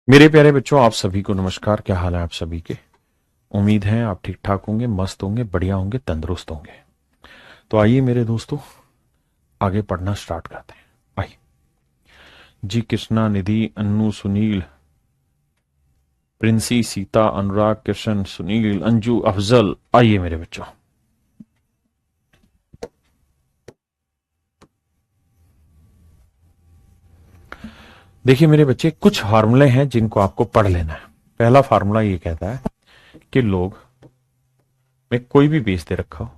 मेरे प्यारे बच्चों, आप सभी को नमस्कार। क्या हाल है आप सभी के? उम्मीद है आप ठीक ठाक होंगे, मस्त होंगे, बढ़िया होंगे, तंदुरुस्त होंगे। तो आइए मेरे दोस्तों, आगे पढ़ना स्टार्ट करते हैं। आइए जी। कृष्णा, निधि, अन्नू, सुनील, प्रिंसी, सीता, अनुराग, कृष्ण, सुनील, अंजू, अफजल। आइए मेरे बच्चों। देखिए मेरे बच्चे, कुछ फार्मूले हैं जिनको आपको पढ़ लेना है। पहला फार्मूला ये कहता है कि लोग में कोई भी बेस दे रखा हो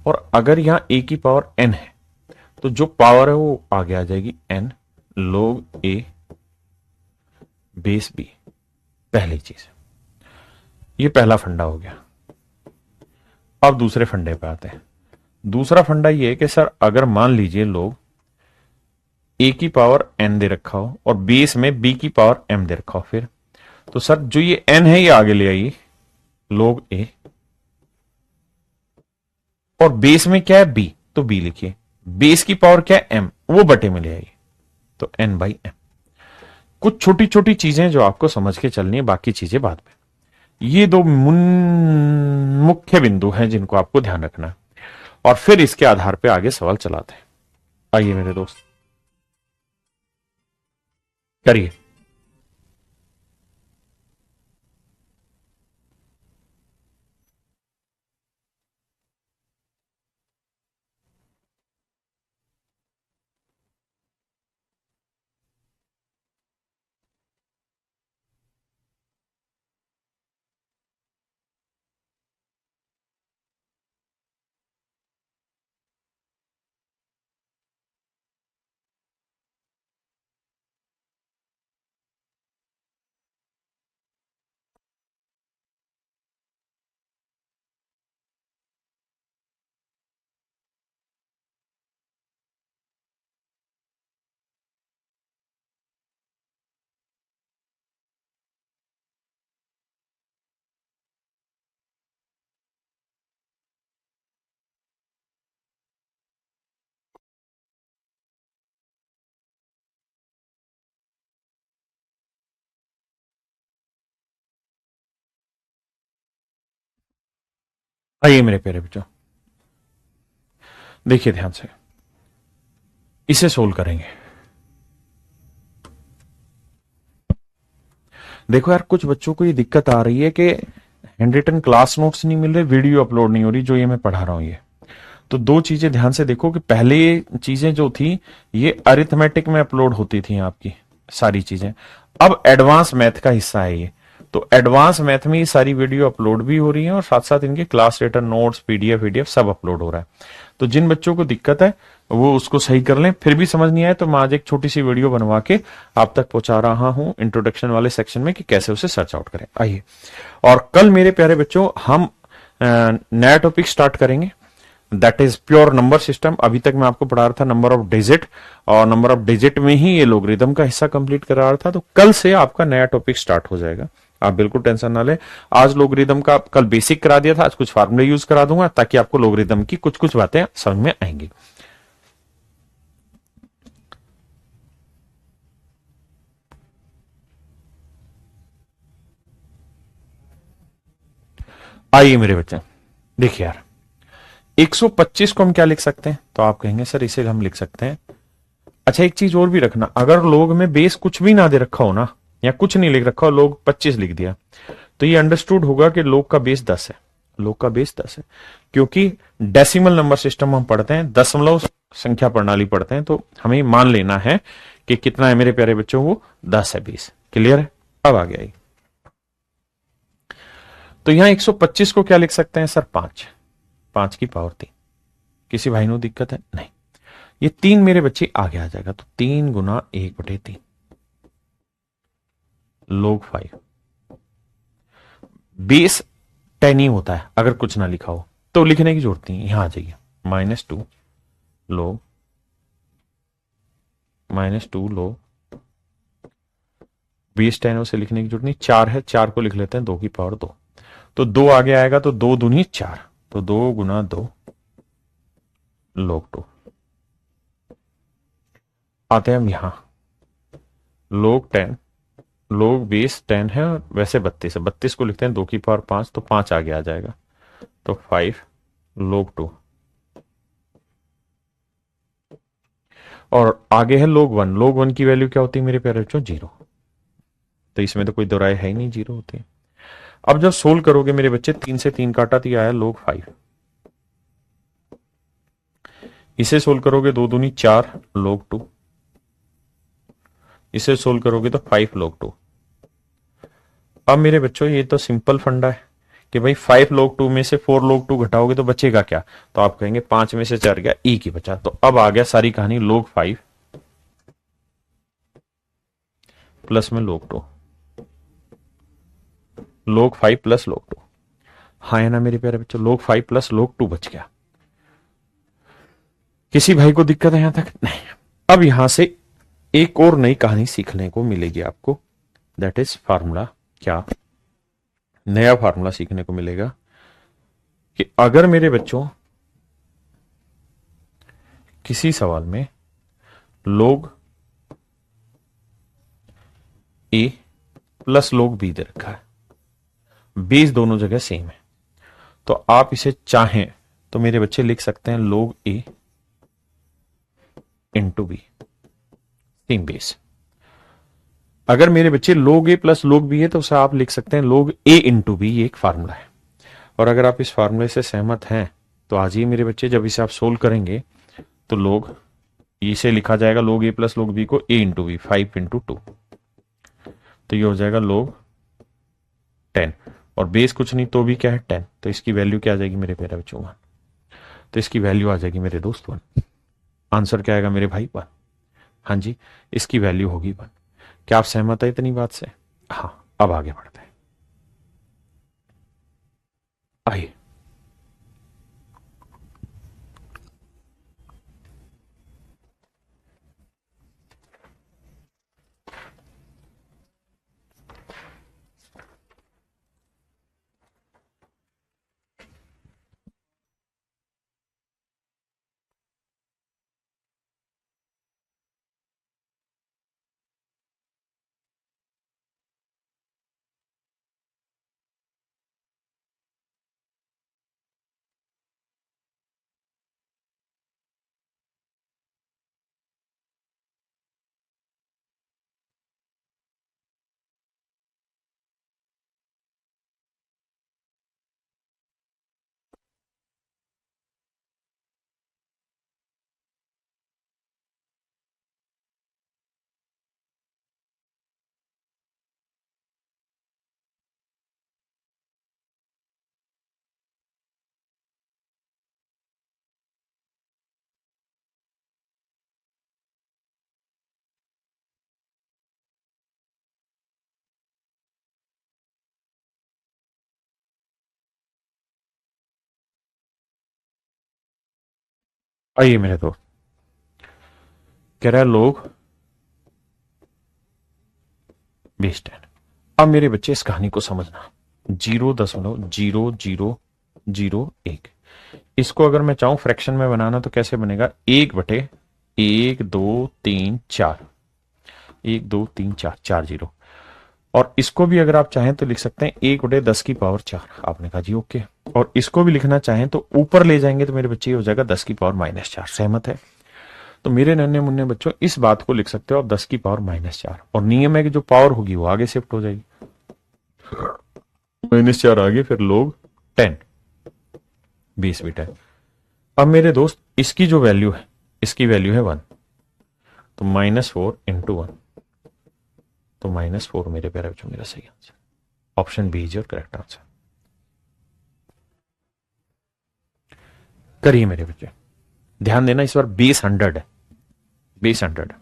और अगर यहां ए की पावर एन है तो जो पावर है वो आगे आ जाएगी एन लोग ए बेस बी। पहली चीज, ये पहला फंडा हो गया। अब दूसरे फंडे पे आते हैं। दूसरा फंडा ये है कि सर अगर मान लीजिए लोग ए की पावर एन दे रखा हो और बेस में बी की पावर एम दे रखा हो, फिर तो सर जो ये एन है ये आगे ले आइए लोग ए, और बेस में क्या है बी, तो बी लिखिए। बेस की पावर क्या है एम, वो बटे में ले आइए, तो एन बाई एम। कुछ छोटी छोटी चीजें जो आपको समझ के चलनी है, बाकी चीजें बाद में। ये दो मुख्य बिंदु हैं जिनको आपको ध्यान रखना है, और फिर इसके आधार पे आगे सवाल चलाते हैं। आइए मेरे दोस्त, करिए। आइए मेरे प्यारे बच्चों, देखिए ध्यान से, इसे सोल्व करेंगे। देखो यार, कुछ बच्चों को ये दिक्कत आ रही है कि हैंड रिटन क्लास नोट्स नहीं मिल रहे, वीडियो अपलोड नहीं हो रही जो ये मैं पढ़ा रहा हूं। ये तो दो चीजें ध्यान से देखो कि पहले चीजें जो थी ये अरिथमेटिक में अपलोड होती थी आपकी सारी चीजें। अब एडवांस मैथ का हिस्सा है ये, तो एडवांस मैथ में ये सारी वीडियो अपलोड भी हो रही है और साथ साथ इनके class return notes, PDF VDF सब अपलोड हो रहा है। तो जिन बच्चों को दिक्कत है वो उसको सही कर लें। फिर भी समझ नहीं आए तो मैं आज एक छोटी सी वीडियो बनवा के आप तक पहुंचा रहा हूं इंट्रोडक्शन वाले सेक्शन में कि कैसे उसे सर्च आउट करें। आइए, और कल मेरे प्यारे बच्चों हम नया टॉपिक स्टार्ट करेंगे, that is pure number system. अभी तक मैं आपको पढ़ा रहा था नंबर ऑफ डिजिट, और नंबर ऑफ डिजिट में ही ये लोगरिथम का हिस्सा कंप्लीट करा रहा था। तो कल से आपका नया टॉपिक स्टार्ट हो जाएगा, आप बिल्कुल टेंशन ना लें। आज लोगरिथम का कल बेसिक करा दिया था, आज कुछ फार्मूले यूज करा दूंगा ताकि आपको लोगरिथम की कुछ कुछ बातें समझ में आएंगी। आइए मेरे बच्चे, देखिए यार, 125 को हम क्या लिख सकते हैं? तो आप कहेंगे सर इसे हम लिख सकते हैं। अच्छा, एक चीज और भी रखना, अगर लोग में बेस कुछ भी ना दे रखा हो ना, या कुछ नहीं लिख रखा हो, लोग 25 लिख दिया, तो ये अंडरस्टूड होगा कि लोग का बेस 10 है। लोग का बेस 10 है, क्योंकि डेसिमल नंबर सिस्टम हम पढ़ते हैं, दशमलव संख्या प्रणाली पढ़ते हैं, तो हमें मान लेना है कि कितना है मेरे प्यारे बच्चों, वो 10 है। बेस क्लियर है? अब आ गया। तो यहां 125 को क्या लिख सकते हैं सर? 5, 5 की पावर 3। किसी भाई को दिक्कत है? नहीं। ये 3 मेरे बच्चे आगे आ जाएगा, तो 3 गुना 1/3 लोग 5। बेस 10 ही होता है अगर कुछ ना लिखा हो, तो लिखने की जरूरत नहीं है। यहां आ जाइए, -2 लोग, -2 लोग, बेस 10 उसे लिखने की जरूरत नहीं। 4 है, 4 को लिख लेते हैं 2 की पावर 2, तो 2 आगे आएगा, तो 2 दूनी 4, तो 2 गुना 2 लोग 2। आते हैं हम यहां, लोग 10 लोग बेस 10 है और वैसे 32 है, 32 को लिखते हैं 2 की पावर 5, तो 5 आगे आ जाएगा, तो 5 log 2। और आगे है log 1 की वैल्यू क्या होती है मेरे प्यारे बच्चों? 0। तो इसमें तो कोई दो राय है ही नहीं, 0 होती है। अब जब सोल्व करोगे मेरे बच्चे, 3 से 3 काटा तो ये आया log 5। इसे सोल्व करोगे 2 दूनी 4 log 2। इसे सोल्व करोगे तो 5 log 2। अब मेरे बच्चों ये तो सिंपल फंडा है कि भाई 5 log 2 में से 4 log 2 घटाओगे तो बचेगा क्या? तो आप कहेंगे 5 में से 4 गया, ई की बचा। तो अब आ गया सारी कहानी log 5 प्लस में log 2, log 5 प्लस log 2। हाँ है ना मेरे प्यारे बच्चों, log 5 प्लस log 2 बच गया। किसी भाई को दिक्कत है यहां तक? नहीं। अब यहां से एक और नई कहानी सीखने को मिलेगी आपको, दैट इज फार्मूला। क्या नया फार्मूला सीखने को मिलेगा कि अगर मेरे बच्चों किसी सवाल में log a plus log b दे रखा है, बेस दोनों जगह सेम है, तो आप इसे चाहें तो मेरे बच्चे लिख सकते हैं log a into b, same base. अगर मेरे बच्चे log a plus log b है तो उसे आप लिख सकते हैं log a इंटू बी, ये एक फार्मूला है। और अगर आप इस फार्मूले से सहमत हैं तो आज ही मेरे बच्चे जब इसे आप सोल्व करेंगे तो log, इसे लिखा जाएगा log a plus log b को a इंटू बी, 5 इंटू 2, तो ये हो जाएगा log 10। और बेस कुछ नहीं तो भी क्या है 10, तो इसकी वैल्यू क्या आ जाएगी मेरे प्यारे बच्चों? 1। तो इसकी वैल्यू आ जाएगी मेरे दोस्त 1। आंसर क्या आएगा मेरे भाई? 1। हाँ जी, इसकी वैल्यू होगी 1। क्या आप सहमत है इतनी बात से? हाँ, अब आगे बढ़ते हैं। आइए। आइए मेरे दोस्त, कह रहा है लोग बेस 10। अब मेरे बच्चे इस कहानी को समझना, 0.0001, इसको अगर मैं चाहूं फ्रैक्शन में बनाना तो कैसे बनेगा? 1/1 2 3 4, 1 2 3 4, 4 0। और इसको भी अगर आप चाहें तो लिख सकते हैं 1/10 की पावर 4। आपने कहा जी ओके। और इसको भी लिखना चाहें तो ऊपर ले जाएंगे तो मेरे बच्चे हो जाएगा 10 की पावर -4। सहमत है? तो मेरे नन्हे मुन्ने बच्चों, इस बात को लिख सकते हो आप 10 की पावर -4, और नियम है कि जो पावर होगी वो आगे शिफ्ट हो जाएगी, -4 आगे, फिर लोग 10, 20 बिट है। अब मेरे दोस्त इसकी जो वैल्यू है, इसकी वैल्यू है 1, तो -4 × 1, तो -4 मेरे प्यारे बच्चों मेरा सही answer. Option B is your correct answer. करिए मेरे बच्चे, ध्यान देना इस बार बेस 100 है, बेस 100।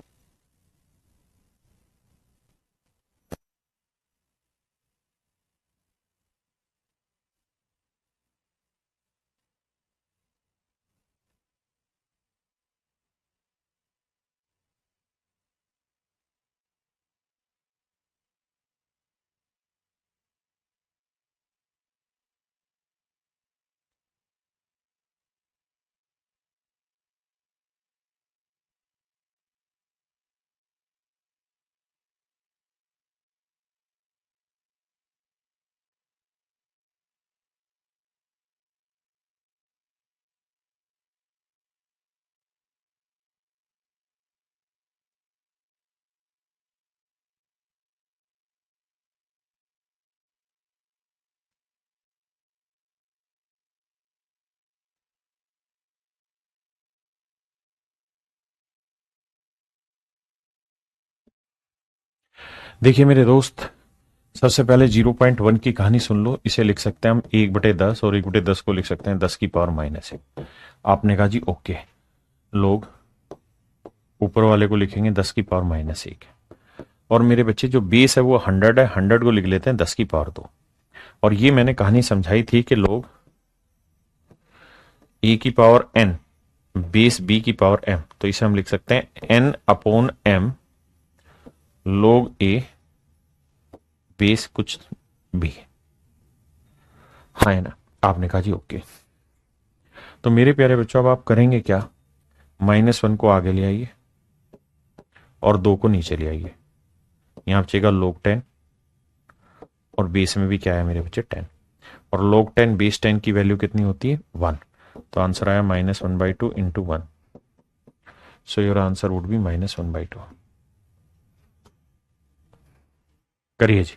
देखिए मेरे दोस्त, सबसे पहले 0.1 की कहानी सुन लो। इसे लिख सकते हैं हम 1/10, और 1/10 को लिख सकते हैं 10 की पावर -1। आपने कहा जी ओके। लोग ऊपर वाले को लिखेंगे 10 की पावर -1, और मेरे बच्चे जो बेस है वो 100 है, 100 को लिख लेते हैं 10 की पावर 2। और ये मैंने कहानी समझाई थी कि लोग ए की पावर n बेस बी की पावर m, तो इसे हम लिख सकते हैं n/m लोग ए बेस कुछ बी। हाँ है ना? आपने कहा जी ओके। तो मेरे प्यारे बच्चों, अब आप करेंगे क्या? -1 को आगे ले आइए और 2 को नीचे ले आइए। यहां बचेगा लोग 10, और बेस में भी क्या है मेरे बच्चे? 10। और लोग 10 बेस 10 की वैल्यू कितनी होती है? 1। तो आंसर आया -1/2 into 1। So your answer would be -1/2। करिए जी।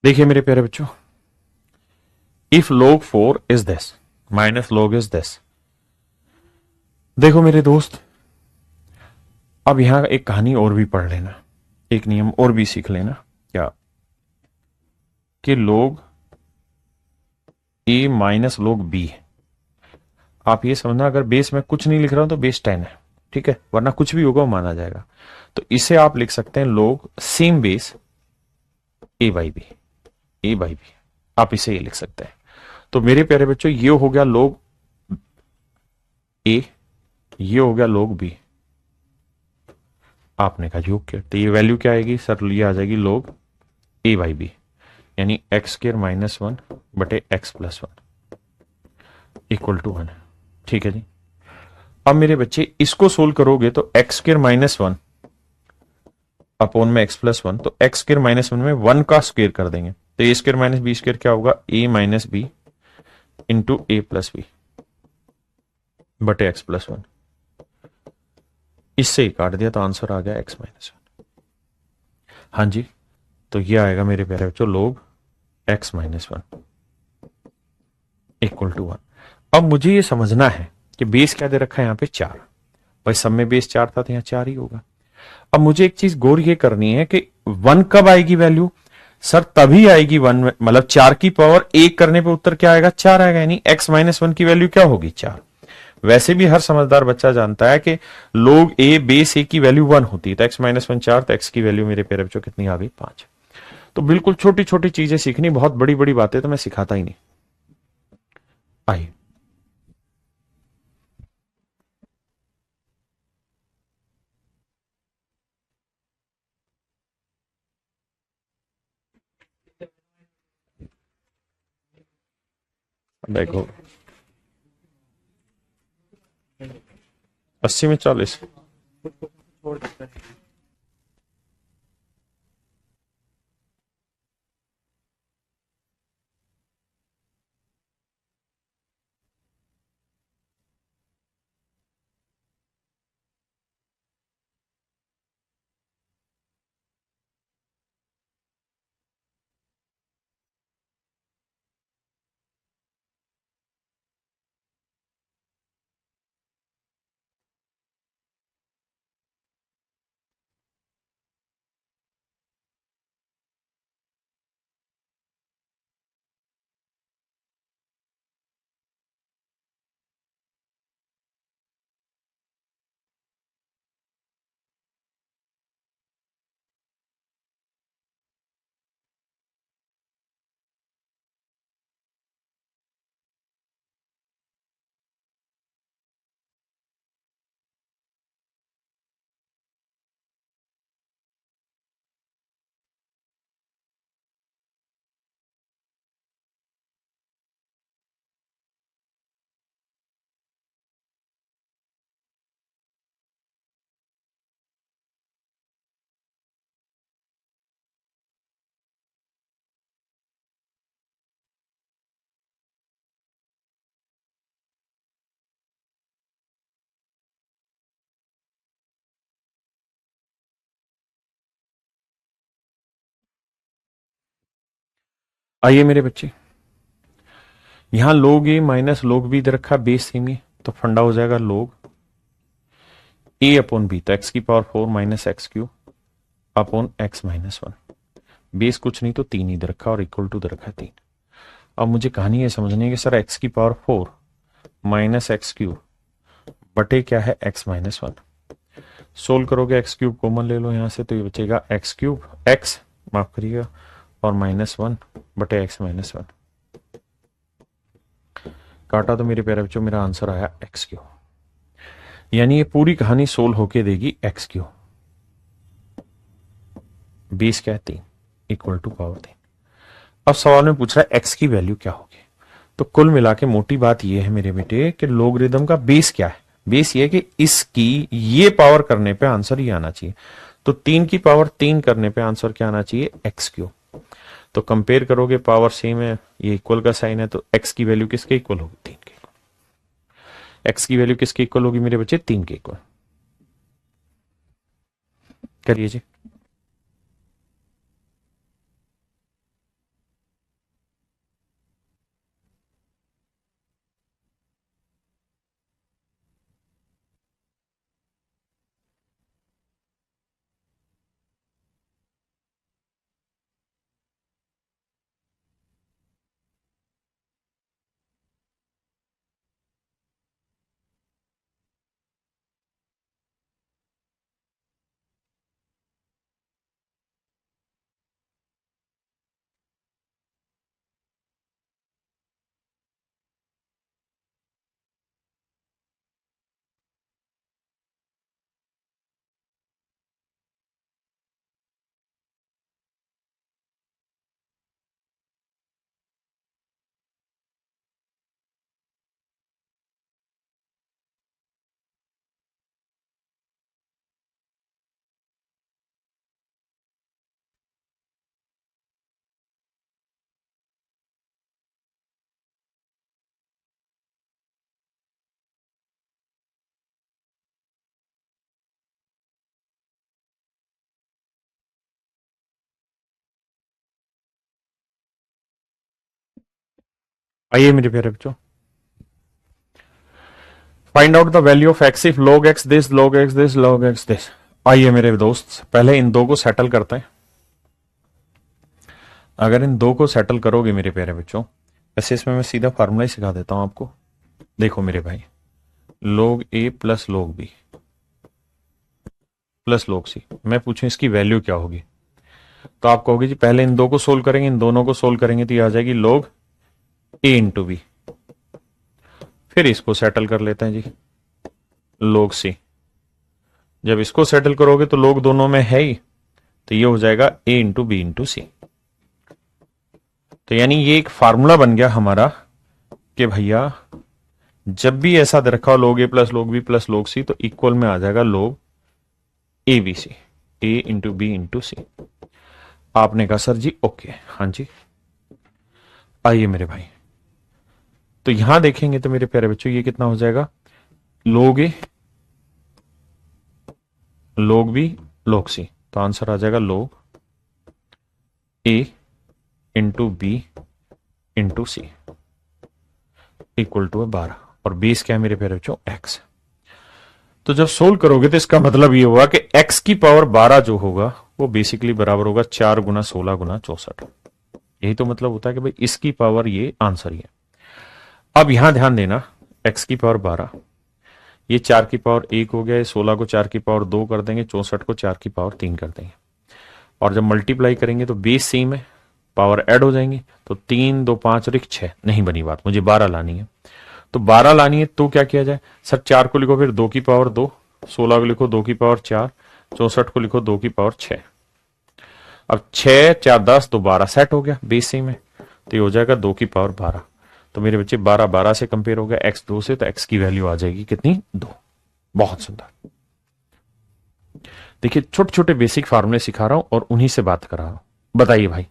देखिए मेरे प्यारे बच्चों, if log 4 is this minus log is this. देखो मेरे दोस्त, अब यहां एक कहानी और भी पढ़ लेना, एक नियम और भी सीख लेना। क्या? कि log a minus log b। आप ये समझना, अगर बेस में कुछ नहीं लिख रहा हूं तो बेस 10 है, ठीक है, वरना कुछ भी होगा वो माना जाएगा। तो इसे आप लिख सकते हैं log same base a/b। a/b आप इसे ये लिख सकते हैं। तो मेरे प्यारे बच्चों, ये हो गया log a, ये हो गया log b। आपने कहा जी ओके, तो ये वैल्यू क्या आएगी सर? ये आ जाएगी log a/b, यानी x² - 1 बटे x+1 इक्वल टू 1। ठीक है जी। अब मेरे बच्चे इसको सोल्व करोगे तो x² - 1 अपॉन में x+1, तो x² - 1 में 1 का स्क्वेयर कर देंगे, तो a² - b² क्या होगा? a-b इंटू a+b बटे x+1। इससे ही काट दिया तो आंसर आ गया x-1। हाँ जी, तो ये आएगा मेरे प्यारे बच्चों log x-1 इक्वल टू 1। अब मुझे ये समझना है कि बेस क्या दे रखा है यहां पे? 4। भाई सब में बेस 4 था तो यहां 4 ही होगा। अब मुझे एक चीज गौर ये करनी है कि 1 कब आएगी वैल्यू? सर तभी आएगी 1, मतलब 4 की पावर 1 करने पे उत्तर क्या आएगा? 4 आएगा, यानी x-1 की वैल्यू क्या होगी? 4। वैसे भी हर समझदार बच्चा जानता है कि लोग ए बेस ए की वैल्यू 1 होती है, तो x-1 4, तो x की वैल्यू मेरे प्यारे बच्चों कितनी आ गई? 5। तो बिल्कुल छोटी छोटी चीजें सीखनी, बहुत बड़ी बड़ी बातें तो मैं सिखाता ही नहीं। आइए, देखो 80 में 40। आइए मेरे बच्चे, यहां लोग ए माइनस लोग बी दे रखा, बेस सेम ही, तो फंडा हो जाएगा लोग ए अपॉन बी, तो एक्स की power 4 minus x cube upon x minus 1। Base कुछ नहीं तो 3 ही दे रखा और इक्वल टू दे रखा है 3। अब मुझे कहानी ये समझनी है कि सर एक्स की पावर 4 माइनस एक्स क्यूब बटे क्या है एक्स माइनस 1। सोल्व करोगे एक्स क्यूब कॉमन ले लो यहां से, तो ये बचेगा एक्स क्यूब एक्स, माफ करिएगा, और माइनस 1 बटे एक्स माइनस 1। काटा तो मेरे प्यारे बच्चों मेरा आंसर आया एक्स क्यूब। यानी ये पूरी कहानी सोल्व होके देगी एक्स क्यूब। बेस क्या है 3 इक्वल टू पावर 3। अब सवाल में पूछ रहा है एक्स की वैल्यू क्या होगी। तो कुल मिला के मोटी बात यह है मेरे बेटे कि लोगरिथम का बेस क्या है। बेस ये है कि इसकी ये पावर करने पे आंसर ये आना चाहिए। तो 3 की पावर 3 करने पे आंसर क्या आना चाहिए एक्स क्यूब। तो कंपेयर करोगे पावर सेम है, ये इक्वल का साइन है, तो एक्स की वैल्यू किसके इक्वल होगी 3 के। एक्स की वैल्यू किसके इक्वल होगी मेरे बच्चे 3 के इक्वल। करिए जी। आइए मेरे प्यारे बच्चों, find out the value of x if log x this log x this log x this. आइए मेरे दोस्त पहले इन दो को सेटल करते हैं। अगर इन दो को सेटल करोगे मेरे प्यारे बच्चों, वैसे इसमें मैं सीधा फार्मूला ही सिखा देता हूं आपको। देखो मेरे भाई, log a plus log b plus log c, मैं पूछूं इसकी वैल्यू क्या होगी, तो आप कहोगे जी पहले इन दो को सोल्व करेंगे, इन दोनों को सोल्व करेंगे तो ये आ जाएगी log a इंटू बी। फिर इसको सेटल कर लेते हैं जी, log c। जब इसको सेटल करोगे तो log दोनों में है ही, तो ये हो जाएगा a इंटू बी इंटू सी। तो यानी ये एक फार्मूला बन गया हमारा कि भैया जब भी ऐसा दे रखा हो log a plus log b plus log c, तो इक्वल में आ जाएगा log A B C, A into B into C. आपने कहा सर जी ओके, हाँ जी। आइए मेरे भाई, तो यहां देखेंगे तो मेरे प्यारे बच्चों ये कितना हो जाएगा, log a log b log c, तो आंसर आ जाएगा log a into B into C equal to 12। और बेस क्या है मेरे प्यारे बच्चों एक्स। तो जब सोल्व करोगे तो इसका मतलब ये हुआ कि x की पावर 12 जो होगा वो बेसिकली बराबर होगा 4 गुना 16 गुना 64। यही तो मतलब होता है कि भाई इसकी पावर ये आंसर ही है। अब यहां ध्यान देना, x की पावर 12, ये 4 की पावर 1 हो गया, 16 को 4 की पावर 2 कर देंगे, 64 को 4 की पावर 3 कर देंगे। और जब मल्टीप्लाई करेंगे तो बेस सेम है, पावर ऐड हो जाएंगी, तो 3 2 5 और 1 6 नहीं बनी बात, मुझे 12 लानी है। तो 12 लानी है तो क्या किया जाए सर, 4 को लिखो फिर 2 की पावर 2, 16 को लिखो 2 की पावर 4, 64 को लिखो 2 की पावर 6। अब 6 4 10 तो 12 सेट हो गया बेस सेम है, तो ये हो जाएगा 2 की पावर 12। तो मेरे बच्चे 12 12 से कंपेयर हो गया एक्स 2 से, तो एक्स की वैल्यू आ जाएगी कितनी 2। बहुत सुंदर। देखिए छोटे छोटे बेसिक फार्मूले सिखा रहा हूं और उन्हीं से बात करा रहा हूं। बताइए भाई।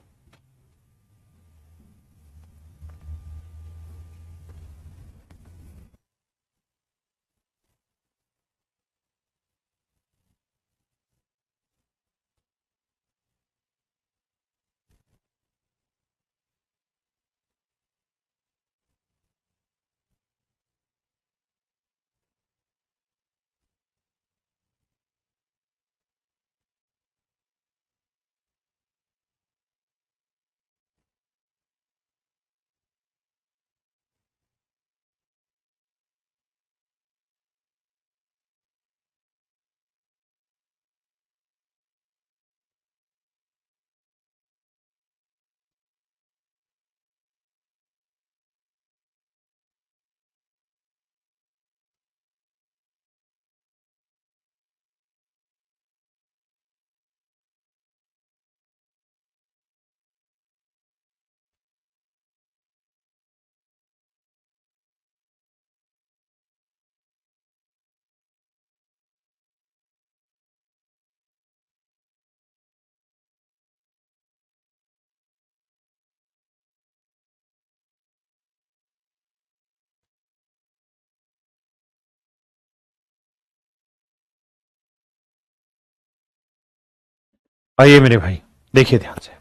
आइए मेरे भाई, देखिए ध्यान से,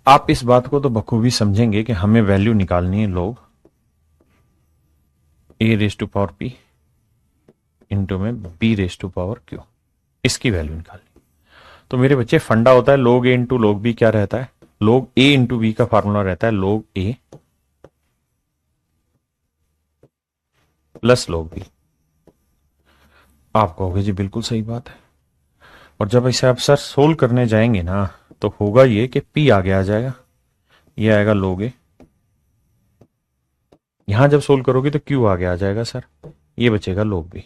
आप इस बात को तो बखूबी समझेंगे कि हमें वैल्यू निकालनी है log A raise to power P into में B raise to power Q, इसकी वैल्यू निकालनी। तो मेरे बच्चे फंडा होता है लोग ए इंटू लोग बी, क्या रहता है, लोग ए इंटू बी का फॉर्मूला रहता है लोग ए प्लस लोग बी। आप कहोगे जी बिल्कुल सही बात है, और जब इसे आप सर सोल्व करने जाएंगे ना तो होगा ये कि पी आगे आ जाएगा, ये आएगा लोग ए, यहां जब सोल्व करोगे तो क्यू आगे आ जाएगा सर, ये बचेगा लोग बी।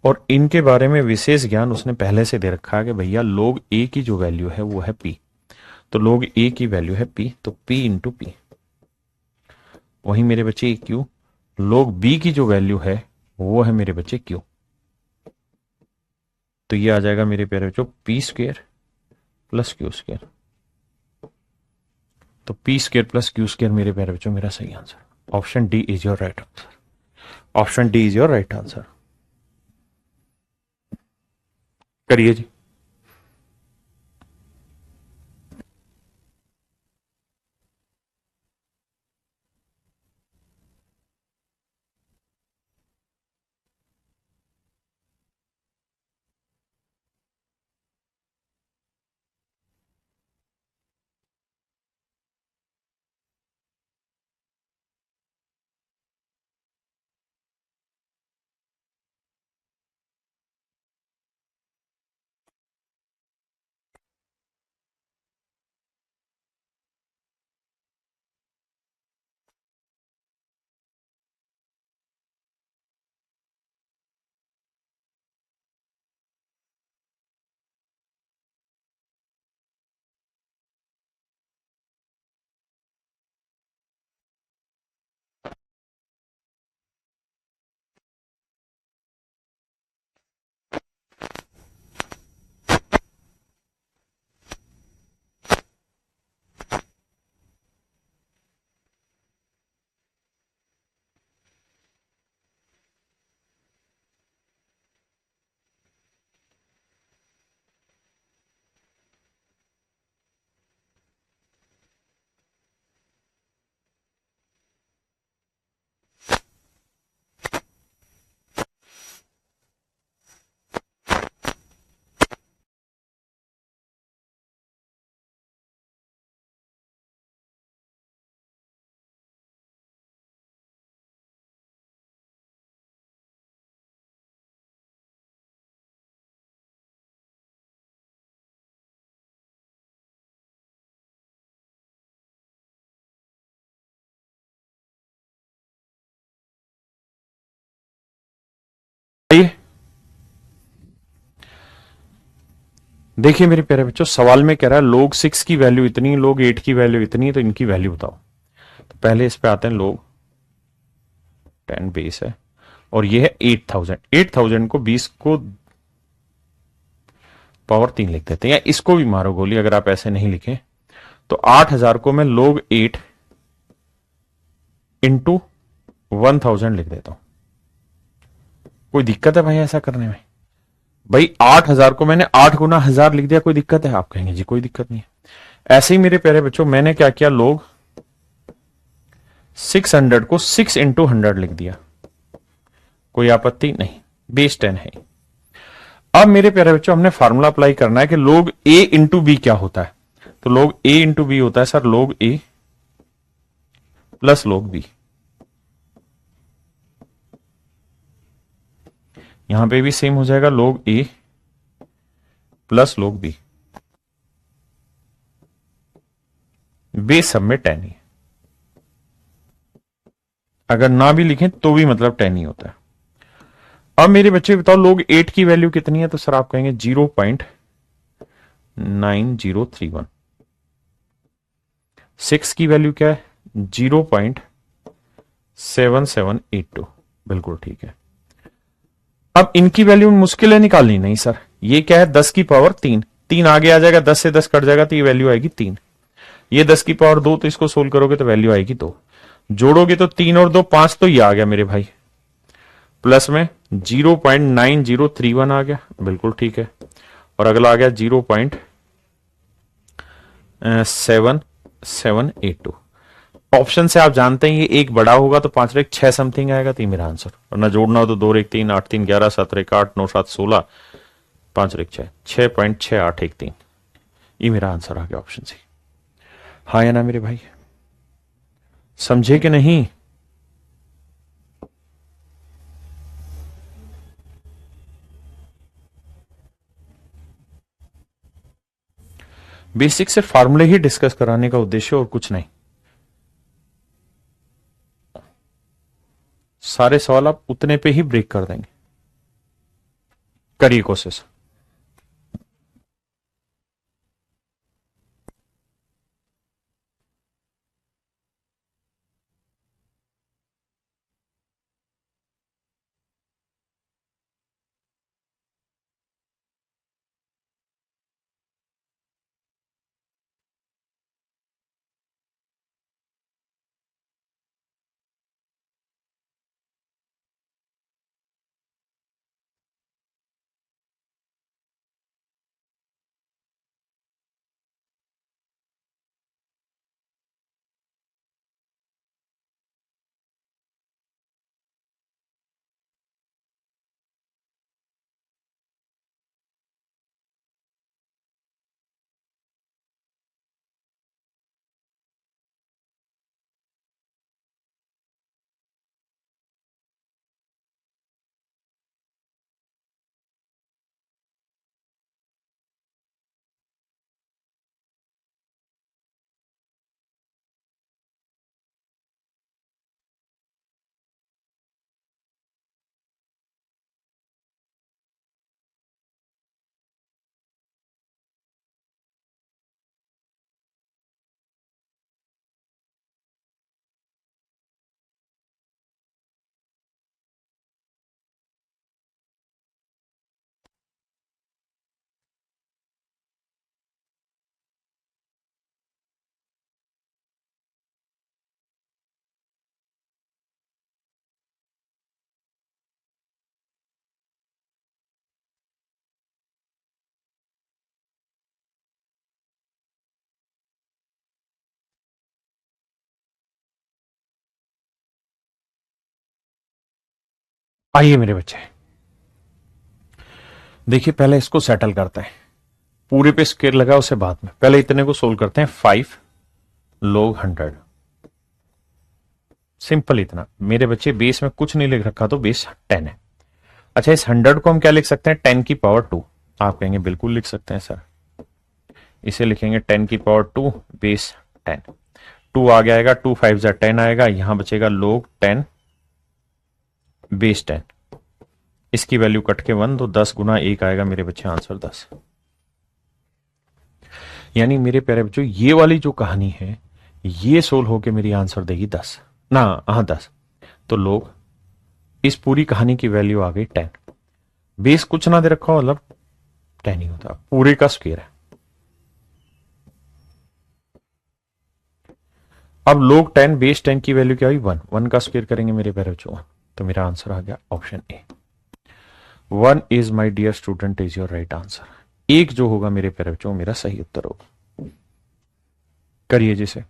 और इनके बारे में विशेष ज्ञान उसने पहले से दे रखा है कि भैया लोग ए की जो वैल्यू है वो है पी, तो लोग ए की वैल्यू है पी, तो पी इंटू पी। वहीं मेरे बच्चे क्यू, लोग बी की जो वैल्यू है वो है मेरे बच्चे क्यू, तो ये आ जाएगा मेरे प्यारे बच्चों P square plus Q square. तो P square plus Q square मेरे प्यारे बच्चों मेरा सही answer. Option D is your right answer. Option D is your right answer. करिए जी। आइए देखिए मेरे प्यारे बच्चों, सवाल में कह रहा है लोग 6 की वैल्यू इतनी, लोग 8 की वैल्यू इतनी है, तो इनकी वैल्यू बताओ। तो पहले इस पे आते हैं, लोग 10 बेस है और ये है 8000। 8000 को 20 को पावर 3 लिख देते हैं, या इसको भी मारो गोली अगर आप ऐसे नहीं लिखें तो 8000 को मैं लोग 8 इंटू 1000 लिख देता हूं। कोई दिक्कत है भाई ऐसा करने में? भाई 8000 को मैंने 8 गुना 1000 लिख दिया, कोई दिक्कत है? आप कहेंगे जी कोई दिक्कत नहीं है। ऐसे ही मेरे प्यारे बच्चों मैंने क्या किया, लोग 600 को 6 इंटू 100 लिख दिया, कोई आपत्ति नहीं, बेस 10 है। अब मेरे प्यारे बच्चों हमने फार्मूला अप्लाई करना है कि लोग ए इंटू बी क्या होता है। तो लोग ए इंटू बी होता है सर लोग ए प्लस लोग बी। यहां पे भी सेम हो जाएगा, लोग ए प्लस लोग बी, बेस सब में 10 ही, अगर ना भी लिखें तो भी मतलब 10 ही होता है। अब मेरे बच्चे बताओ लोग 8 की वैल्यू कितनी है? तो सर आप कहेंगे 0.9031। 6 की वैल्यू क्या है? 0.7782। बिल्कुल ठीक है। अब इनकी वैल्यू मुश्किल है निकालनी? नहीं सर, ये क्या है 10 की पावर 3, 3 आगे आ जाएगा, 10 से 10 कट जाएगा तो ये वैल्यू आएगी 3। ये 10 की पावर 2, तो इसको सोल्व करोगे तो वैल्यू आएगी 2। जोड़ोगे तो 3 और 2 5, तो ये आ गया मेरे भाई, प्लस में 0.9031 आ गया। बिल्कुल ठीक है। और अगला आ गया 0.7782। ऑप्शन से आप जानते हैं ये एक बड़ा होगा तो 5 और 1 6 समथिंग आएगा, तो ये मेरा आंसर। और ना जोड़ना हो तो 2 और 1 3 8 3 11 7 और 1 8 9 7 16 5 और 1 6 6.6813, ये मेरा आंसर आ गया ऑप्शन सी। हाँ या ना मेरे भाई, समझे कि नहीं? बेसिक से फार्मूले ही डिस्कस कराने का उद्देश्य और कुछ नहीं। सारे सवाल आप उतने पे ही ब्रेक कर देंगे। करिए कोशिश। आइए मेरे बच्चे, देखिए पहले इसको सेटल करते हैं। पूरे पे स्केयर लगा उसे बाद में, पहले इतने को सोल्व करते हैं। 5 log 100, सिंपल इतना मेरे बच्चे। बेस में कुछ नहीं लिख रखा तो बेस 10 है। अच्छा, इस 100 को हम क्या लिख सकते हैं? 10 की पावर 2। आप कहेंगे बिल्कुल लिख सकते हैं सर। इसे लिखेंगे 10 की पावर 2 बेस 10। 2 आ गया आएगा, 2 5 जा 10 आएगा, यहां बचेगा log 10 बेस 10। इसकी वैल्यू कट के 1, तो 10 गुना 1 आएगा मेरे बच्चे, आंसर 10। यानी मेरे प्यारे बच्चों, ये वाली जो कहानी है ये सोल्व होके मेरी आंसर देगी 10 ना, हाँ 10। तो लोग इस पूरी कहानी की वैल्यू आ गई 10। बेस कुछ ना दे रखा हो मतलब 10 ही होता, पूरे का स्क्वायर है। अब लोग 10 बेस 10 की वैल्यू क्या हुई? 1। 1 का स्क्वायर करेंगे मेरे प्यारे बच्चों, तो मेरा आंसर आ गया option A. 1 is my dear student is your right answer. एक जो होगा मेरे प्यारे बच्चों मेरा सही उत्तर होगा। करिए जिसे।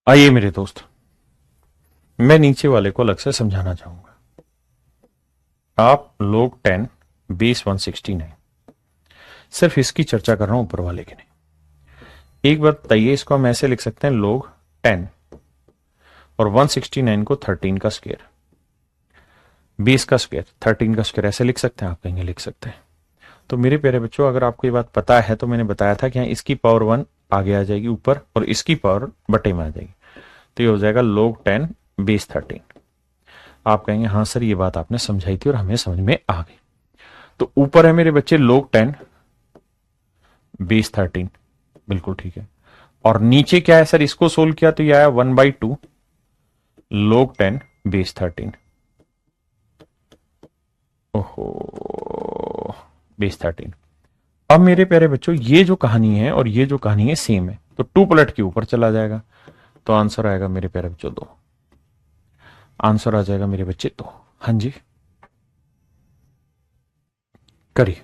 आइए मेरे दोस्त, मैं नीचे वाले को अलग से समझाना चाहूंगा। आप log 10 बेस 169, सिर्फ इसकी चर्चा कर रहा हूं, ऊपर वाले की नहीं। एक बात बताइए, इसको हम ऐसे लिख सकते हैं log 10 और 169 को 13 का स्क्वायर, 20 का स्क्वायर, 13 का स्क्वायर, ऐसे लिख सकते हैं? आप कहेंगे लिख सकते हैं। तो मेरे प्यारे बच्चों, अगर आपको ये बात पता है तो मैंने बताया था कि यहाँ इसकी पावर 1 आगे आ जाएगी ऊपर और इसकी पावर बटे में आ जाएगी, तो ये हो जाएगा log 10 बेस 13। आप कहेंगे हाँ सर, ये बात आपने समझाई थी और हमें समझ में आ गई। तो ऊपर है मेरे बच्चे log 10 बेस 13, बिल्कुल ठीक है। और नीचे क्या है सर, इसको सोल्व किया तो ये आया 1/2 log 10 बेस 13। ओहो, बेस 13। अब मेरे प्यारे बच्चों, ये जो कहानी है और ये जो कहानी है सेम है, तो 2 पलट के ऊपर चला जाएगा, तो आंसर आएगा मेरे प्यारे बच्चों 2। आंसर आ जाएगा मेरे बच्चे 2। हाँ जी, करिए।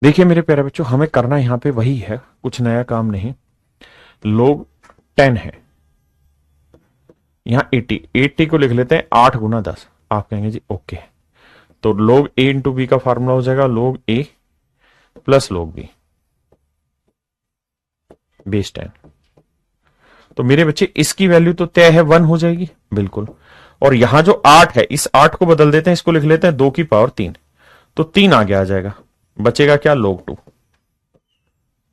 देखिए मेरे प्यारे बच्चों, हमें करना यहां पे वही है, कुछ नया काम नहीं। log 10 है, यहां 80 को लिख लेते हैं 8 गुना 10। आप कहेंगे जी ओके, तो log a इंटू बी का फॉर्मूला हो जाएगा log a plus log b base 10। तो मेरे बच्चे इसकी वैल्यू तो तय है, 1 हो जाएगी बिल्कुल। और यहां जो 8 है, इस 8 को बदल देते हैं, इसको लिख लेते हैं 2 की पावर 3, तो 3 आगे आ जाएगा, बचेगा क्या log 2।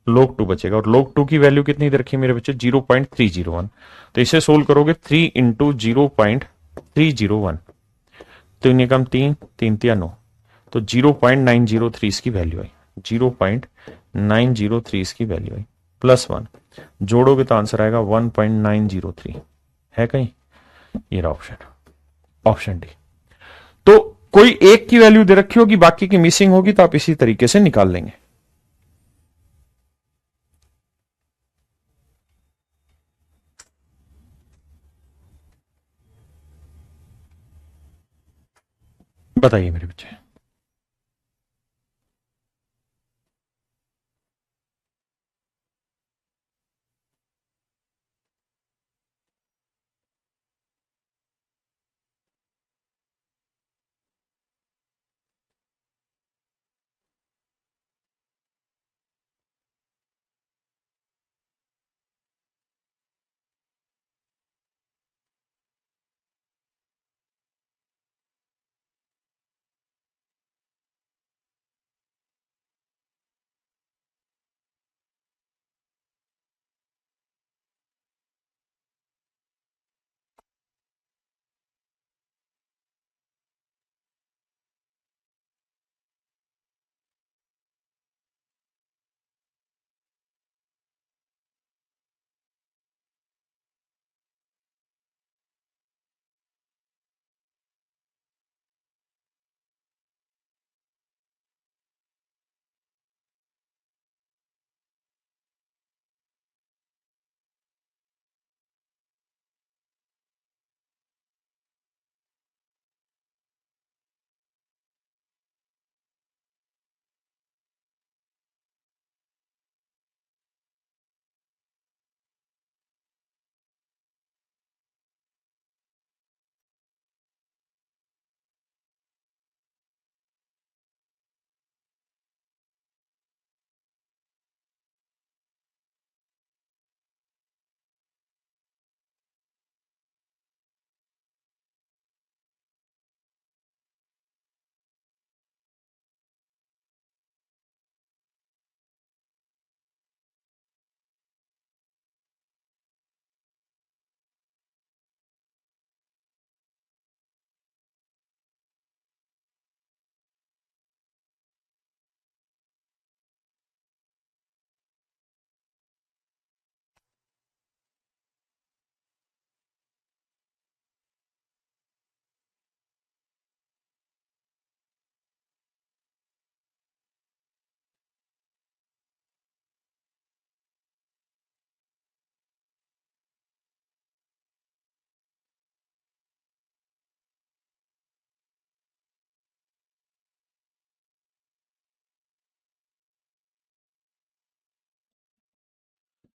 log 2 बचेगा, और log 2 की वैल्यू कितनी दे रखी है मेरे बच्चे, 0.301। तो इसे सोल्व करोगे 3 इंटू 0.301, तो इन्हें कम 3 3 या 9, तो 0.903 इसकी वैल्यू आई, 0.903 इसकी वैल्यू आई, +1। जोड़ोगे तो आंसर आएगा 1.903। है कहीं? ये रहा ऑप्शन, ऑप्शन डी। तो कोई एक की वैल्यू दे रखी होगी, बाकी की मिसिंग होगी, तो आप इसी तरीके से निकाल लेंगे। बताइए मेरे बच्चे।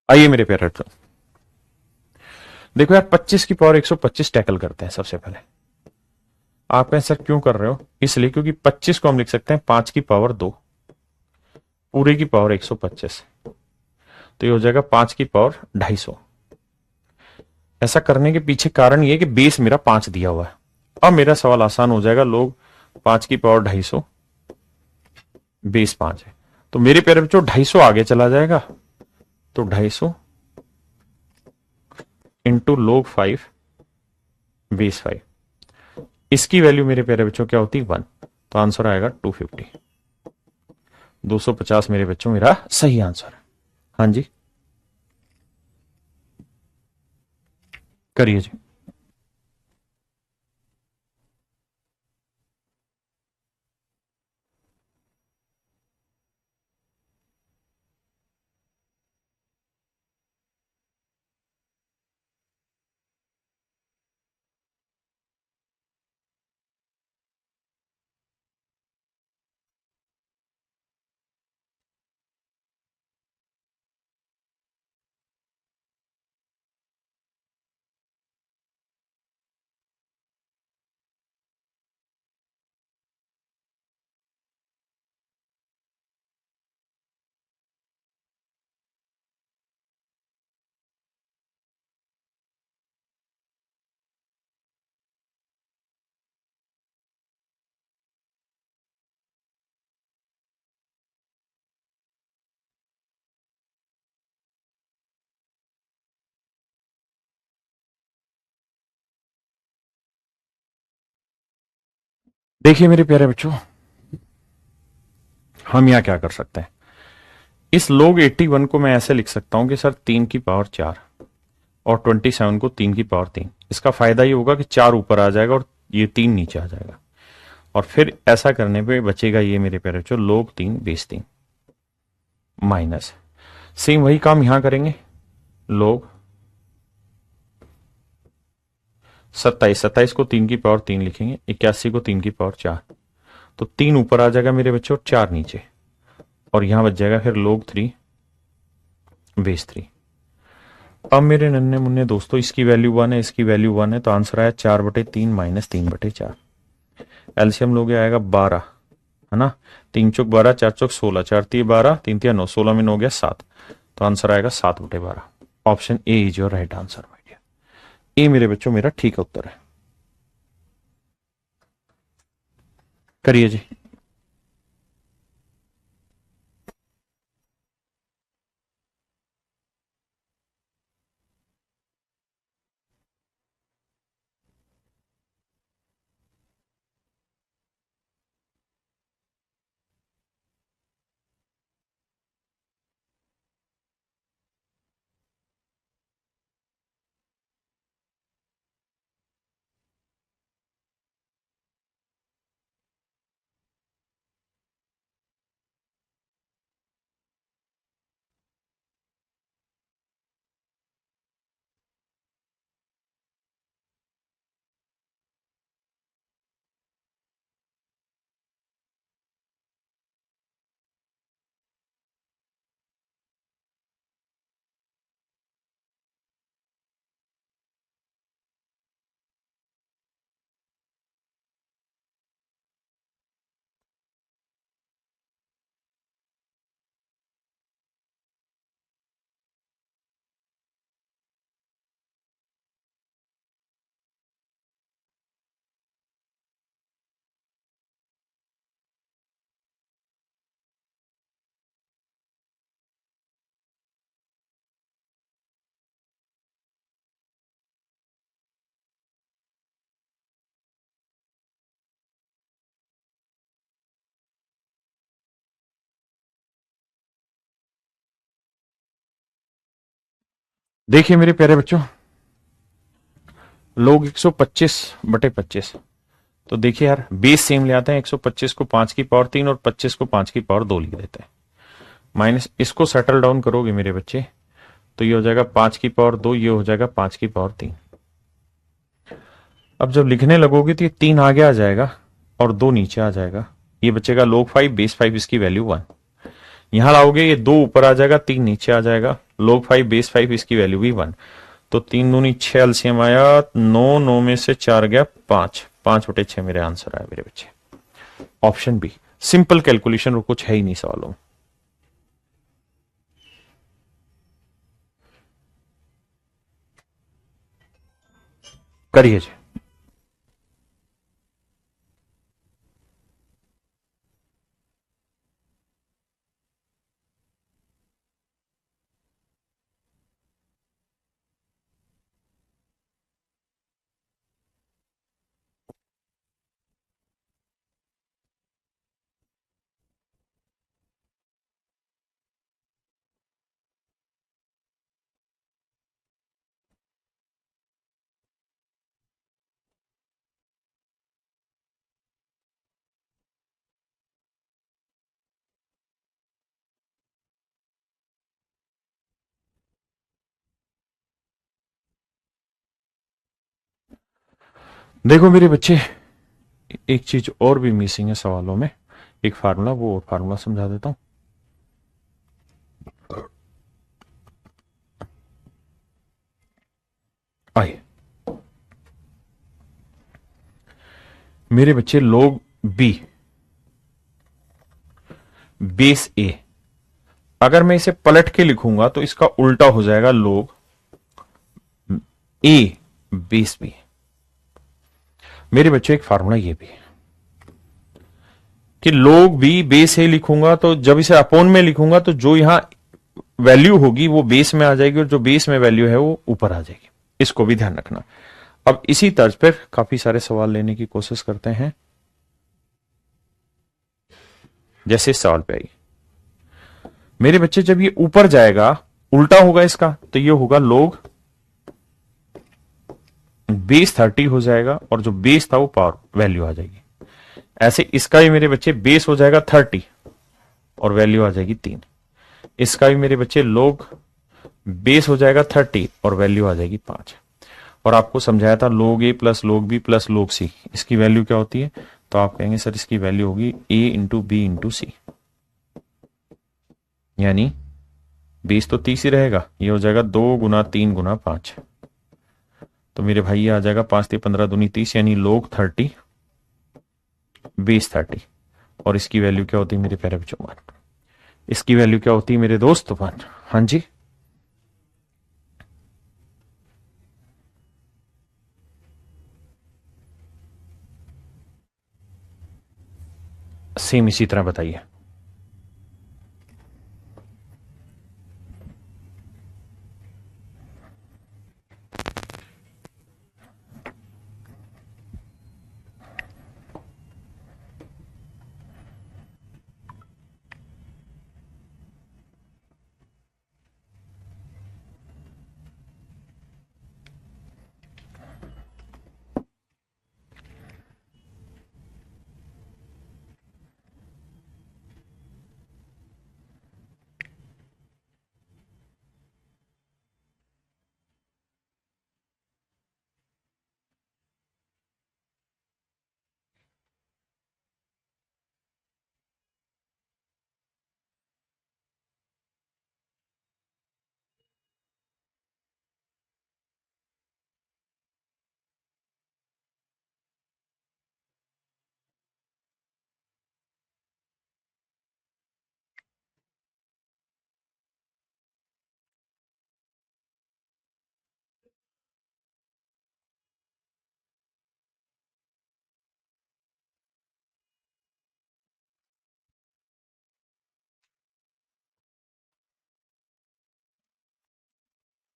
आइए मेरे प्यारे बच्चों, देखो यार 25 की पावर 125 टैकल करते हैं सबसे पहले। आप ऐसा क्यों कर रहे हो? इसलिए क्योंकि 25 को हम लिख सकते हैं 5 की पावर 2, पूरे की पावर 125, तो ये हो जाएगा 5 की पावर 250। ऐसा करने के पीछे कारण ये है कि बेस मेरा 5 दिया हुआ है। अब मेरा सवाल आसान हो जाएगा, लोग 5 की पावर 250, बेस 5 है, तो मेरे प्यारे बच्चों 250 आगे चला जाएगा, तो 250 इंटू लोग 5 बेस 5, इसकी वैल्यू मेरे प्यारे बच्चों क्या होती है? 1, तो आंसर आएगा 250। 250 मेरे बच्चों मेरा सही आंसर है। हाँ जी, करिए जी। देखिए मेरे प्यारे बच्चों, हम यहां क्या कर सकते हैं? इस log 81 को मैं ऐसे लिख सकता हूं कि सर 3 की पावर 4 और 27 को 3 की पावर 3। इसका फायदा ये होगा कि 4 ऊपर आ जाएगा और ये 3 नीचे आ जाएगा, और फिर ऐसा करने पे बचेगा ये मेरे प्यारे बच्चों log 3 बेस 3 माइनस, सेम वही काम यहां करेंगे, log 27 को 3 की पावर 3 लिखेंगे, 81 को 3 की पावर 4, तो 3 ऊपर आ जाएगा मेरे बच्चों और 4 नीचे, और यहां बच जाएगा फिर log 3 बेस 3। अब मेरे नन्हे मुन्ने दोस्तों इसकी वैल्यू 1 है, इसकी वैल्यू 1 है, तो आंसर आया 4/3 माइनस 3/4। एलसीएम लोगे आएगा 12, है ना, 3 चौक 12, 4 चौक 16, 4 3 12, 3 3 9, 16 में 9 गया 7, तो आंसर आएगा 7/12। Option A is your right answer my dear. ए मेरे बच्चों मेरा ठीक उत्तर है। करिए जी। देखिए मेरे प्यारे बच्चों, लोग 125/25, तो देखिए यार बेस सेम ले आते हैं, 125 को 5 की पावर 3 और 25 को 5 की पावर 2 लिख देते हैं, माइनस इसको सेटल डाउन करोगे मेरे बच्चे तो ये हो जाएगा 5 की पावर 2, ये हो जाएगा 5 की पावर 3। अब जब लिखने लगोगे तो ये 3 आगे आ जाएगा और 2 नीचे आ जाएगा, ये बचेगा log 5 बेस 5, इसकी वैल्यू 1। यहां लाओगे ये 2 ऊपर आ जाएगा, 3 नीचे आ जाएगा, log 5 बेस 5, इसकी वैल्यू भी 1, तो 3 दूनी 6 एलसीएम आया 9, 9 में से 4 गया 5, 5/6 मेरे आंसर आया मेरे बच्चे। ऑप्शन बी सिंपल कैलकुलेशन, और कुछ है ही नहीं सवालों में। करिए जी। देखो मेरे बच्चे, एक चीज और भी मिसिंग है सवालों में, एक फार्मूला, वो फार्मूला समझा देता हूं। आइए मेरे बच्चे, लोग बी बेस ए, अगर मैं इसे पलट के लिखूंगा तो इसका उल्टा हो जाएगा लोग ए बेस बी। मेरे बच्चों एक फार्मूला ये भी है कि लोग बी बेस ए लिखूंगा तो जब इसे अपोन में लिखूंगा तो जो यहां वैल्यू होगी वो बेस में आ जाएगी और जो बेस में वैल्यू है वो ऊपर आ जाएगी, इसको भी ध्यान रखना। अब इसी तर्ज पर काफी सारे सवाल लेने की कोशिश करते हैं। जैसे इस सवाल पे आई, मेरे बच्चे जब ये ऊपर जाएगा, उल्टा होगा इसका, तो ये होगा लोग बेस 30 हो जाएगा, और जो बेस था वो पावर वैल्यू आ जाएगी। ऐसे इसका भी मेरे बच्चे बेस हो जाएगा 30 और वैल्यू आ जाएगी 3। इसका भी मेरे बच्चे लोग बेस हो जाएगा 30 और वैल्यू आ जाएगी 5। और आपको समझाया था लोग ए प्लस लोग बी प्लस लोग सी, इसकी वैल्यू क्या होती है? तो आप कहेंगे सर इसकी वैल्यू होगी ए इंटू बी इंटू सी, यानी बेस तो 30 ही रहेगा, ये हो जाएगा 2 गुना 3 गुना 5। तो मेरे भाई ये आ जाएगा 5 × 3 = 15 यानी लोग 30 बेस 30। और इसकी वैल्यू क्या होती है मेरे प्यारे बच्चों? 1। इसकी वैल्यू क्या होती है मेरे दोस्त? 1। हाँ जी, सेम इसी तरह बताइए।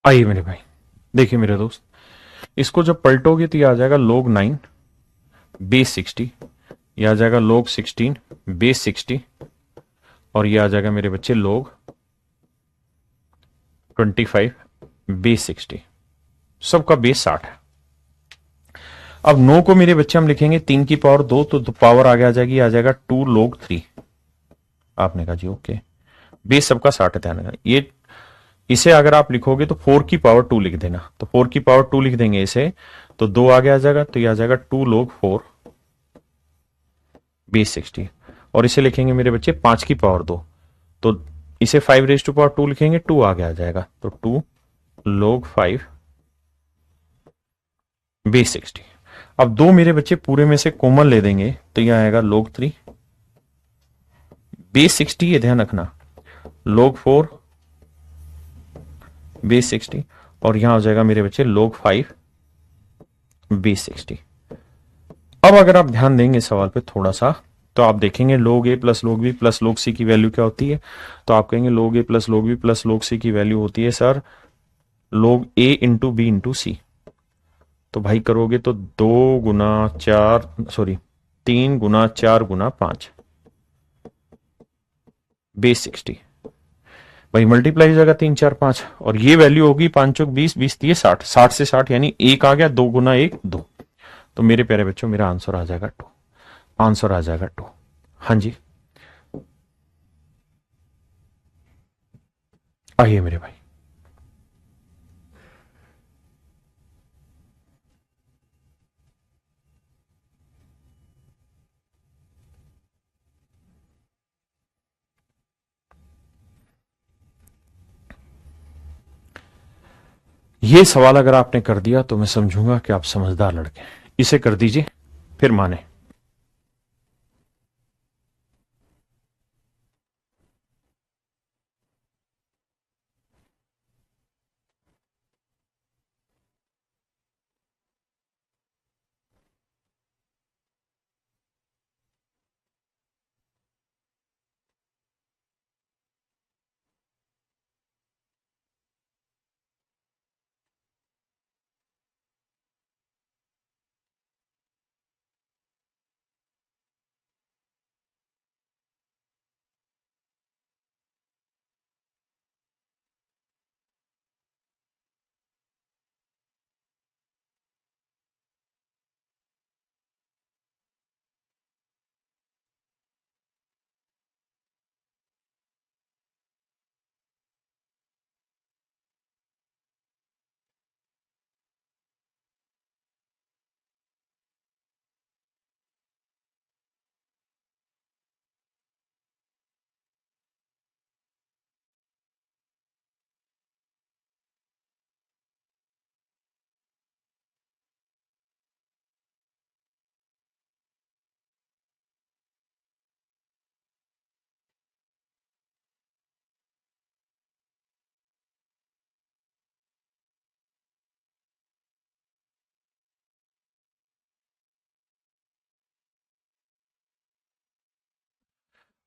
आइए मेरे भाई, देखिए मेरे दोस्त, इसको जब पलटोगे तो ये आ जाएगा लोग 9 बेस 60, ये आ जाएगा लोग 16 बेस 60, और ये आ जाएगा मेरे बच्चे लोग 25 बेस 60। सबका बेस 60 है। अब 9 को मेरे बच्चे हम लिखेंगे 3 की पावर 2, तो पावर आगे आ जाएगी, आ जाएगा 2 लोग 3। आपने कहा जी ओके, बेस सबका 60 है, ध्यान रखना। ये इसे अगर आप लिखोगे तो 4 की पावर 2 लिख देना, तो 4 की पावर 2 लिख देंगे इसे, तो 2 आगे आ जाएगा, तो ये आ जाएगा 2 लोग 4 बेस 60। और इसे लिखेंगे मेरे बच्चे 5 की पावर 2, तो इसे 5 रेज टू पावर 2 लिखेंगे, 2 आगे आ जाएगा, तो 2 लोग 5 बेस 60। अब 2 मेरे बच्चे पूरे में से कॉमन ले देंगे, तो यह आएगा लोग 3 बेस 60, ये ध्यान रखना, लोग 4 बेस 60, और यहां हो जाएगा मेरे बच्चे लोग 5 बेस 60। अब अगर आप ध्यान देंगे सवाल पे थोड़ा सा, तो आप देखेंगे लोग ए प्लस लोग बी प्लस लोग सी की वैल्यू क्या होती है? तो आप कहेंगे लोग ए प्लस लोग बी प्लस लोग सी की वैल्यू होती है सर लोग ए इंटू बी इंटू सी। तो भाई करोगे तो 3 × 4 × 5 बेस 60, भाई मल्टीप्लाई हो जाएगा 3 4 5, और ये वैल्यू होगी 5 × 4 = 20, 20 × 3 = 60, 60 से 60 यानी 1 आ गया, 2 × 1 = 2। तो मेरे प्यारे बच्चों मेरा आंसर आ जाएगा 2। आंसर आ जाएगा 2। हाँ जी, आइए मेरे भाई। ये सवाल अगर आपने कर दिया तो मैं समझूंगा कि आप समझदार लड़के हैं। इसे कर दीजिए, फिर माने।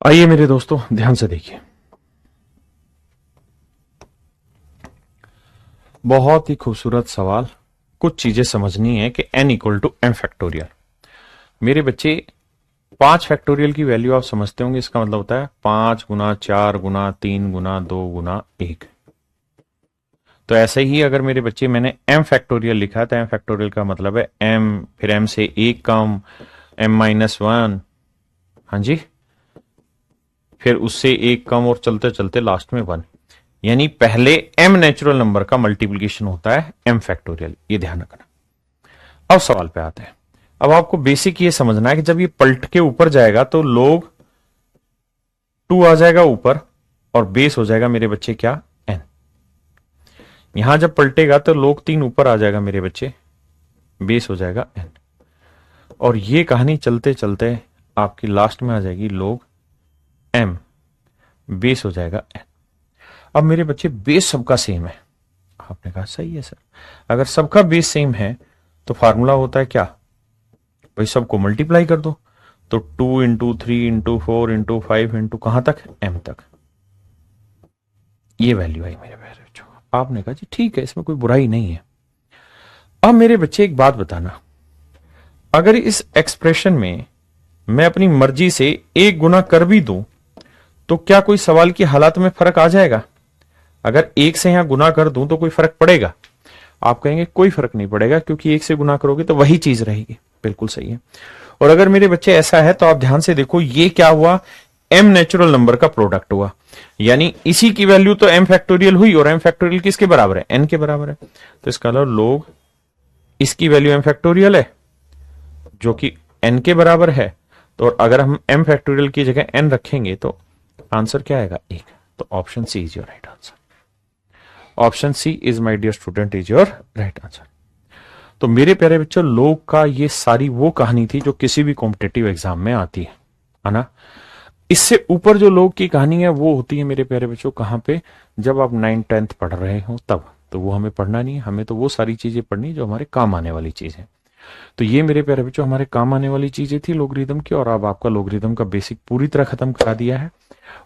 आइए मेरे दोस्तों, ध्यान से देखिए, बहुत ही खूबसूरत सवाल। कुछ चीजें समझनी है कि n equal to m factorial. मेरे बच्चे 5 फैक्टोरियल की वैल्यू आप समझते होंगे, इसका मतलब होता है 5 गुना 4 गुना 3 गुना 2 गुना 1। तो ऐसे ही अगर मेरे बच्चे मैंने m फैक्टोरियल लिखा है तो m फैक्टोरियल का मतलब है m, फिर m से 1 कम, m-1, हाँ जी, फिर उससे 1 कम और चलते चलते लास्ट में 1। यानी पहले m नेचुरल नंबर का मल्टीप्लीकेशन होता है m फैक्टोरियल, ये ध्यान रखना। अब सवाल पे आते हैं। अब आपको बेसिक ये समझना है कि जब ये पलट के ऊपर जाएगा तो लोग 2 आ जाएगा ऊपर और बेस हो जाएगा मेरे बच्चे क्या, n। यहां जब पलटेगा तो लोग 3 ऊपर आ जाएगा मेरे बच्चे, बेस हो जाएगा n। और ये कहानी चलते चलते आपकी लास्ट में आ जाएगी लोग m, बेस हो जाएगा n। अब मेरे बच्चे बेस सबका सेम है। आपने कहा सही है सर, अगर सबका बेस सेम है तो फार्मूला होता है क्या, भाई सबको मल्टीप्लाई कर दो। तो 2 इंटू 3 इंटू 4 इंटू 5 इंटू कहां तक, m तक। ये वैल्यू आई मेरे प्यारे बच्चों। आपने कहा जी ठीक है, इसमें कोई बुराई नहीं है। अब मेरे बच्चे एक बात बताना, अगर इस एक्सप्रेशन में मैं अपनी मर्जी से 1 गुना कर भी दूं तो क्या कोई सवाल की हालात में फर्क आ जाएगा? अगर 1 से यहां गुना कर दूं तो कोई फर्क पड़ेगा? आप कहेंगे कोई फर्क नहीं पड़ेगा, क्योंकि 1 से गुना करोगे तो वही चीज रहेगी। बिल्कुल सही है। और अगर मेरे बच्चे ऐसा है तो आप ध्यान से देखो, ये क्या हुआ, m नेचुरल नंबर का प्रोडक्ट हुआ। यानी इसी की वैल्यू तो m फैक्टोरियल हुई, और m फैक्टोरियल किसके बराबर है, n के बराबर है। तो इसका मतलब लोग इसकी वैल्यू m फैक्टोरियल है जो कि n के बराबर है। तो अगर हम m फैक्टोरियल की जगह n रखेंगे तो आंसर क्या आएगा, 1। तो option C is your right answer. Option C is my dear student is your right answer. तो मेरे प्यारे बच्चों, लोग का ये सारी वो कहानी थी जो किसी भी कॉम्पिटेटिव एग्जाम में आती है ना। इससे ऊपर जो लोग की कहानी है वो होती है मेरे प्यारे बच्चों कहां पे, जब आप 9th-10th पढ़ रहे हो तब। तो वो हमें पढ़ना नहीं है, हमें तो वो सारी चीजें पढ़नी जो हमारे काम आने वाली चीज है। तो ये मेरे प्यारे बच्चों हमारे काम आने वाली चीजें थी लोगरिथम की, और अब आपका लोगरिथम का बेसिक पूरी तरह खत्म करा दिया है।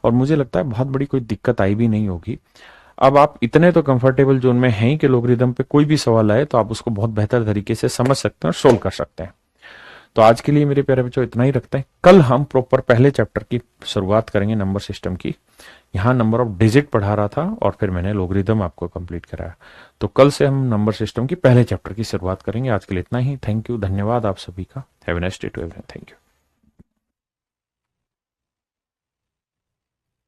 और मुझे लगता है बहुत बड़ी कोई दिक्कत आई भी नहीं होगी। अब आप इतने तो कंफर्टेबल जोन में हैं कि लोगरिथम पे कोई भी सवाल आए तो आप उसको बहुत बेहतर तरीके से समझ सकते हैं और सोल्व कर सकते हैं। तो आज के लिए मेरे प्यारे बच्चों इतना ही रखते हैं। कल हम प्रॉपर पहले चैप्टर की शुरुआत करेंगे, नंबर सिस्टम की। यहाँ नंबर ऑफ डिजिट पढ़ा रहा था और फिर मैंने लोगरिथम आपको कंप्लीट कराया। तो कल से हम नंबर सिस्टम की पहले चैप्टर की शुरुआत करेंगे। आज के लिए इतना ही। थैंक यू, धन्यवाद आप सभी का। Have a nice day to everyone. Thank you.